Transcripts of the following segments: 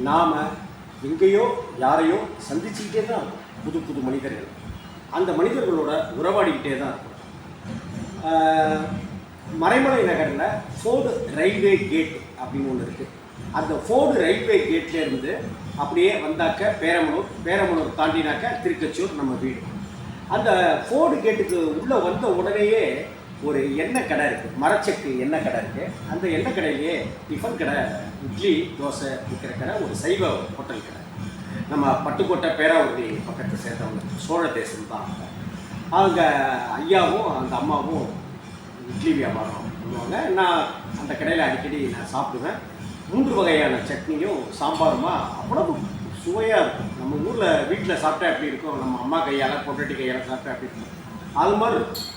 நாம் எங்கேயோ யாரையோ சந்திச்சுக்கிட்டே தான் இருக்கும். புது புது மனிதர்கள், அந்த மனிதர்களோட உறவாடிக்கிட்டே தான் இருக்கும். மறைமலை நகரில் ஃபோர்டு ரயில்வே கேட் அப்படின்னு ஒன்று இருக்குது. அந்த ஃபோர்டு ரயில்வே கேட்லேருந்து அப்படியே வந்தாக்க பேரமனூர் தாண்டினாக்க திருக்கச்சூர் நம்ம வீடு. அந்த ஃபோர்டு கேட்டுக்கு உள்ளே வந்த உடனேயே ஒரு எண்ணெய் கடை இருக்குது, மரச்செக்கு எண்ணெய் கடை இருக்குது. அந்த எண்ணெய் கடையிலேயே டிஃபன் கடை, இட்லி தோசை விற்கிற கடை, ஒரு சைவ ஹோட்டல் கடை. நம்ம பட்டுக்கோட்டை பேராவூர்தி பக்கத்தை சேர்ந்தவங்க, சோழ தேசம் தான். அவங்க ஐயாவும் அந்த அம்மாவும் இட்லி வியாபாரம் பண்ணுவாங்க. நான் அந்த கடையில் அடிக்கடி நான் சாப்பிடுவேன். 3 வகையான சட்னியும் சாம்பாருமா அவ்வளவு சுவையாக இருக்கும். நம்ம ஊரில் வீட்டில் சாப்பிட்டா எப்படி இருக்கும், நம்ம அம்மா கையால் பொட்டாட்டி கையால் சாப்பிட்டா எப்படி இருக்கும், அது மாதிரி இருக்கும்.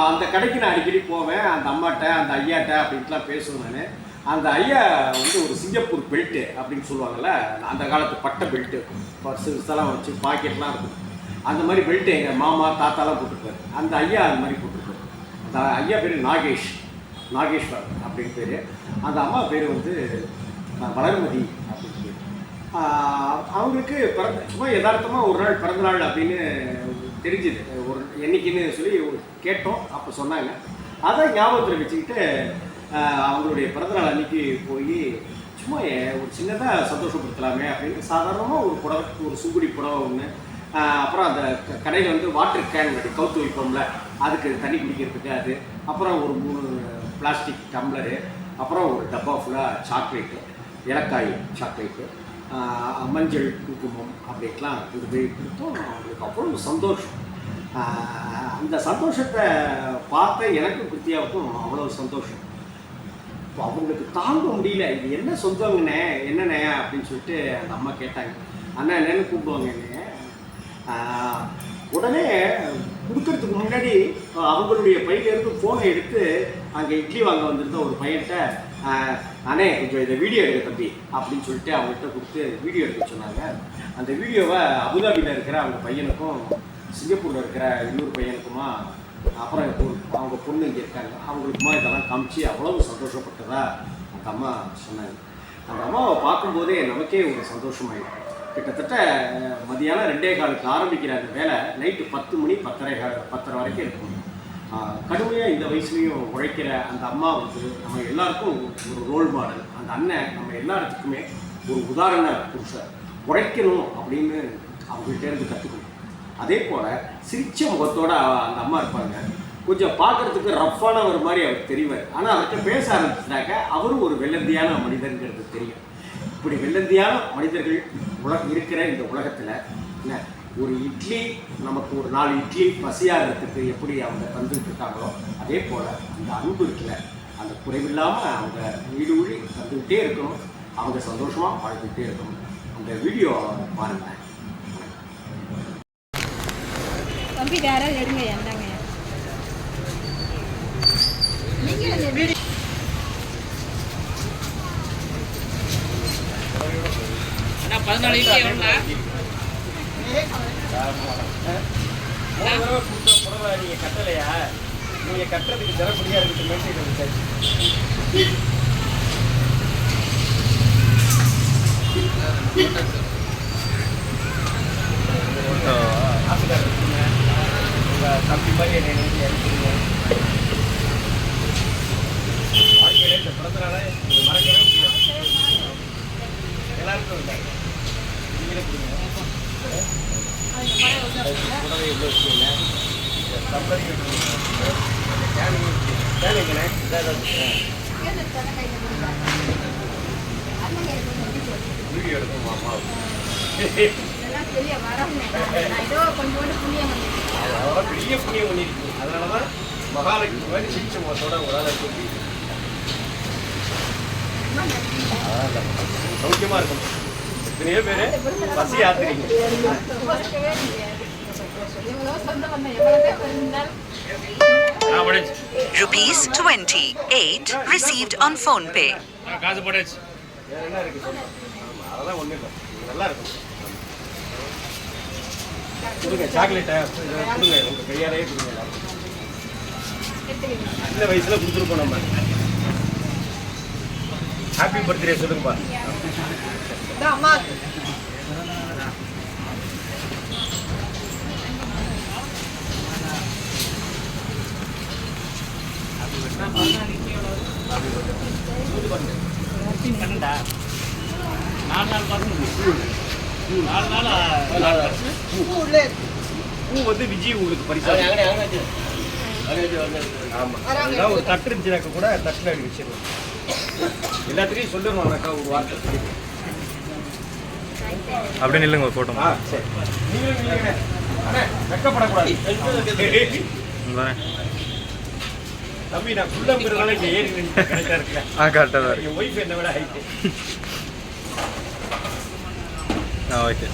அந்த கடைக்கு நான் அடிக்கடி போவேன். அந்த அம்மாட்ட அந்த ஐயாட்ட அப்படின்ட்டுலாம் பேசுவேன் நான். அந்த ஐயா வந்து ஒரு சிங்கப்பூர் பெல்ட்டு அப்படின்னு சொல்லுவாங்கள்ல, அந்த காலத்து பட்டை பெல்ட்டு, பர்ஸெல்லாம் வச்சு பாக்கெட்லாம் இருக்கும். அந்த மாதிரி பெல்ட்டு எங்கள் மாமா தாத்தாலாம் போட்டுருப்பாரு. அந்த ஐயா அந்த மாதிரி போட்டுருப்பாரு. அந்த ஐயா பேர் நாகேஸ்வர் அப்படின்னு பேர். அந்த அம்மா பேர் வந்து வளர்மதி அப்படின்னு பேர். அவங்களுக்கு சும்மா யதார்த்தமாக ஒரு நாள் பிறந்தநாள் அப்படின்னு தெரிஞ்சுது. ஒரு என்னைக்குன்னு சொல்லி கேட்டோம். அப்போ சொன்னாங்க. அதை ஞாபகத்தில் வச்சுக்கிட்டு அவங்களுடைய பிறந்தநாள் அன்றைக்கி போய் சும்மா ஒரு சின்னதாக சந்தோஷப்படுத்தலாமே அப்படின்னு சாதாரணமாக ஒரு புடவை, ஒரு சுங்குடி புடவை ஒன்று, அப்புறம் அந்த கடையில் வந்து வாட்டர் கேன் கவுத்து வைப்போம்ல, அதுக்கு தண்ணி குடிக்கிறதுக்கு அது, அப்புறம் ஒரு 3 பிளாஸ்டிக் டம்ளரு, அப்புறம் ஒரு டப்பா ஃபுல்லாக சாக்லேட்டு, ஏலக்காய் சாக்லேட்டு, மஞ்சள் குங்குமம் அப்படின்லாம் கொண்டு போய் கொடுத்தோம். அவங்களுக்கு அவ்வளோ சந்தோஷம். அந்த சந்தோஷத்தை பார்த்த எனக்கும் கிருத்தியாவுக்கும் அவ்வளோ சந்தோஷம். இப்போ அவங்களுக்கு தாங்க முடியல. இது என்ன சொந்தங்கண்ணே, என்னண்ணே அப்படின்னு சொல்லிட்டு அந்த அம்மா கேட்டாங்க. அண்ணா என்னென்னு கூப்பிடுவாங்க என்னைய. உடனே கொடுக்கறதுக்கு முன்னாடி அவங்களுடைய பையிலேருந்து ஃபோனை எடுத்து அங்கே இட்லி வாங்க வந்திருந்த ஒரு பையன்கிட்ட, அண்ணே கொஞ்சம் இதை வீடியோ எடுக்க தம்பி அப்படின்னு சொல்லிட்டு அவங்கள்ட்ட கொடுத்து வீடியோ எடுக்க சொன்னாங்க. அந்த வீடியோவை அபுதாபியில் இருக்கிற அவங்க பையனுக்கும் சிங்கப்பூரில் இருக்கிற இன்னொரு பையனுக்குமா, அப்புறம் அவங்க பொண்ணு இங்கே இருக்காங்க, அவங்களுக்குமா இதெல்லாம் காமிச்சு அவ்வளவு சந்தோஷப்பட்டதா அந்த அம்மா சொன்னாங்க. அந்த அம்மாவை பார்க்கும்போதே நமக்கே ஒரு சந்தோஷமாயிடும். கிட்டத்தட்ட மதியானம் 2:15க்கு ஆரம்பிக்கிற அந்த வேலை நைட்டு 10 மணி 10:30 வரைக்கும் இருக்கும். கடுமையாக இந்த வயசுலேயும் உழைக்கிற அந்த அம்மா வந்து நம்ம எல்லாருக்கும் ஒரு ரோல் மாடல். அந்த அண்ணன் நம்ம எல்லாத்துக்குமே ஒரு உதாரண புருஷர். உழைக்கணும் அப்படின்னு அவங்கள்ட்டேருந்து கற்றுக்கணும். அதே போல் சிரிச்ச முகத்தோடு அந்த அம்மா இருப்பாங்க. கொஞ்சம் பார்க்குறதுக்கு ரஃப்பான ஒரு மாதிரி அவர் தெரிவார். ஆனால் அவர்கிட்ட பேச ஆரம்பிச்சிட்டாக்க அவரும் ஒரு வெள்ளந்தியான மனிதர்ங்கிறது தெரியும். இப்படி வெள்ளந்தியான மனிதர்கள் இருக்கிற இந்த உலகத்தில் என்ன, ஒரு இட்லி நமக்கு ஒரு 4 இட்லி பசியாகிறதுக்கு எப்படி அவங்க தந்துட்டு இருக்காங்களோ, அதே போல் அந்த அன்பு இருக்குல்ல, அந்த குறைவில்லாமல் அவங்க வீடு ஊழி தந்துக்கிட்டே இருக்கணும். அவங்க சந்தோஷமாக வாழ்ந்துக்கிட்டே இருக்கணும். அந்த வீடியோ பாருங்கள். தம்பி வேற எடுங்க என்னங்க நீங்க அண்ணா 14 இட்லி எவ்வளோண்ணா? நீங்கள் கட்டலையா? நீங்கள் கட்டுறதுக்கு திறப்படியாக இருக்குது. மெயின்டைன் தம்பி மாதிரி என்னை அனுப்பிடுங்க. வாழ்க்கையில இந்த பிறந்தனால மறக்கவே முடியாது. எல்லாருக்கும் இல்லை, நீங்களே கொடுங்க. உடனே எவ்வளோ வச்சுக்கல தம்பரி கேனுங்கண்ணே வீடியோ எடுக்கும் மாமா. அதோட பெரிய புண்ணியம் பண்ணிருக்கு. அதனால தான் மகாலட்சுமி மாதிரி சிரிச்ச முகத்தோட உங்களால் சொல்லி சௌக்கியமாக இருக்கும். எத்தனையோ பேர் பசி ஆத்துறீங்க. ₹28 received on PhonePe. காசு போடாச்சு. வேற என்ன இருக்கு? அதெல்லாம் ஒன்றும் இல்லை, நல்லா இருக்கும். கொடுங்க சாக்லேட்டை கொடுங்க, உங்கள் கையாலேயே கொடுங்க. சின்ன வயசில் கொடுத்துருப்போம் நம்ம. ஹாப்பி பர்த்டே சொல்லுங்கப்பா. பண்ணண்டா 4 நாள் பசங்க 4 நாள் பூ வந்து விஜய் உங்களுக்கு பரிசா ஆமாம் ஒரு தட்டு இருந்துச்சுனாக்க கூட தட்டில் அப்படி வச்சிருவோம் எல்லாத்துலேயும் சொல்லிடுவோம் அக்கா ஒரு வார்த்தை அப்படியே நில்லுங்க ஒரு ஃபோட்டோ. சரி நீங்களும் இல்லைங்க அண்ணே வெக்கப்படக்கூடாது தம்பி நான் ஃபுல்லாக இங்கே ஏறி நின்று கரெக்டாக இருக்கல. கரெக்டாக தான் என் ஒய்ஃப் என்னை விட ஹைட்டு. ஓகே.